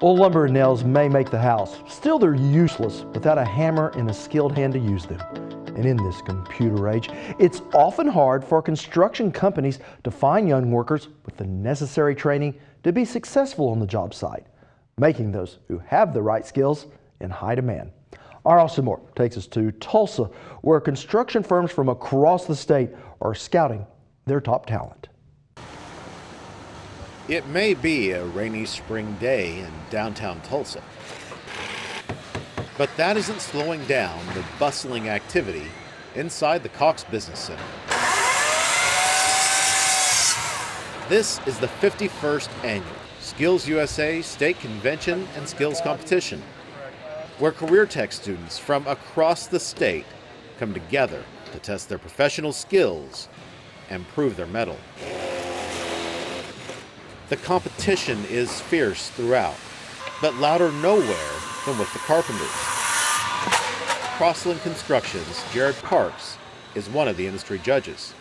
Well, lumber and nails may make the house. Still, they're useless without a hammer and a skilled hand to use them. And in this computer age, it's often hard for construction companies to find young workers with the necessary training to be successful on the job site, making those who have the right skills in high demand. Our Austin Moore takes us to Tulsa, where construction firms from across the state are scouting their top talent. It may be a rainy spring day in downtown Tulsa, but that isn't slowing down the bustling activity inside the Cox Business Center. This is the 51st annual SkillsUSA State Convention and Skills Competition, where career tech students from across the state come together to test their professional skills and prove their mettle. The competition is fierce throughout, but louder nowhere than with the carpenters. Crossland Construction's Jarrod is one of the industry judges.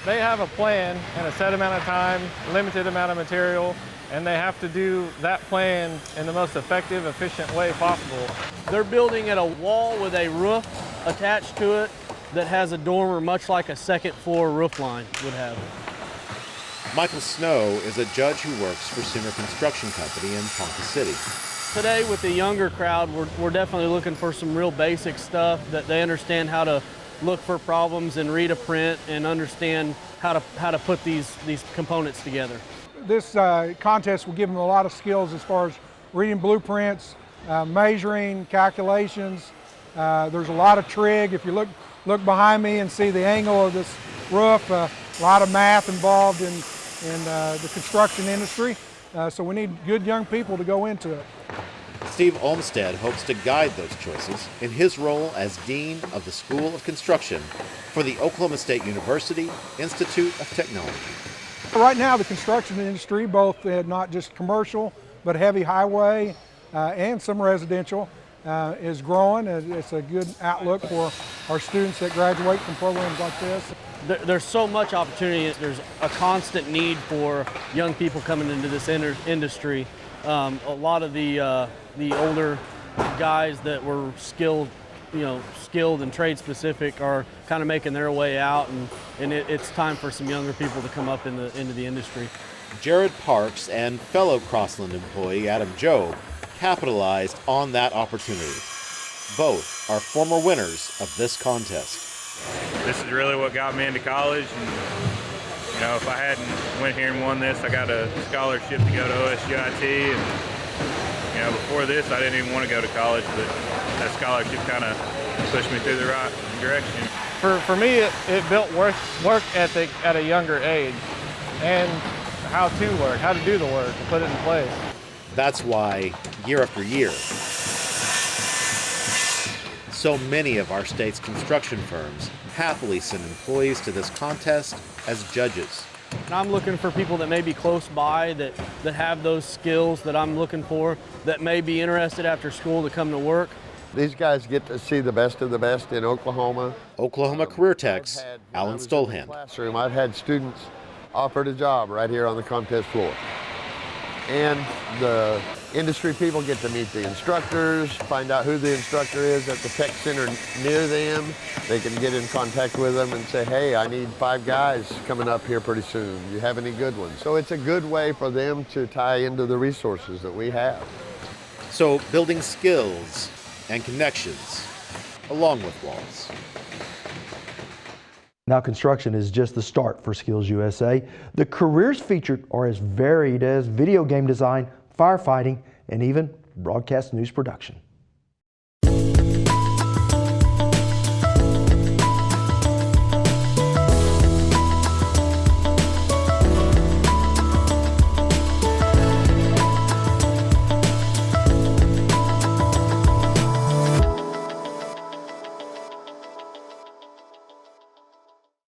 They have a plan and a set amount of time, limited amount of material, and they have to do that plan in the most effective, efficient way possible. They're building at a wall with a roof attached to it that has a dormer much like a second floor roof line would have. Michael Snow is a judge who works for Singer Construction Company in Ponca City. Today with the younger crowd, we're definitely looking for some real basic stuff that they understand how to look for problems and read a print and understand how to put these components together. This contest will give them a lot of skills as far as reading blueprints, measuring, calculations. There's a lot of trig. If you look behind me and see the angle of this roof, a lot of math involved in the construction industry. So we need good young people to go into it. Steve Olmstead hopes to guide those choices in his role as Dean of the School of Construction for the Oklahoma State University Institute of Technology. Right now, the construction industry, both not just commercial, but heavy highway and some residential, is growing. It's a good outlook for our students that graduate from programs like this. There's so much opportunity. There's a constant need for young people coming into this industry. A lot of the older guys that were skilled and trade specific are kind of making their way out, and it's time for some younger people to come up into the industry. Jarrod and fellow Crossland employee Adam Jobe capitalized on that opportunity. Both are former winners of this contest. This is really what got me into college, and if I hadn't went here and won this, I got a scholarship to go to OSU-IT, and before this I didn't even want to go to college, but that scholarship kind of pushed me through the right direction. For me, it built work ethic at a younger age, and how to work, how to do the work, and put it in place. That's why, year after year, so many of our state's construction firms happily send employees to this contest as judges. And I'm looking for people that may be close by, that have those skills that I'm looking for, that may be interested after school to come to work. These guys get to see the best of the best in Oklahoma. Oklahoma career techs, Alan Stolhand. I've had students offered a job right here on the contest floor. And the industry people get to meet the instructors, find out who the instructor is at the tech center near them. They can get in contact with them and say, hey, I need 5 guys coming up here pretty soon. Do you have any good ones? So it's a good way for them to tie into the resources that we have. So building skills and connections along with walls. Now, construction is just the start for SkillsUSA. The careers featured are as varied as video game design, firefighting, and even broadcast news production.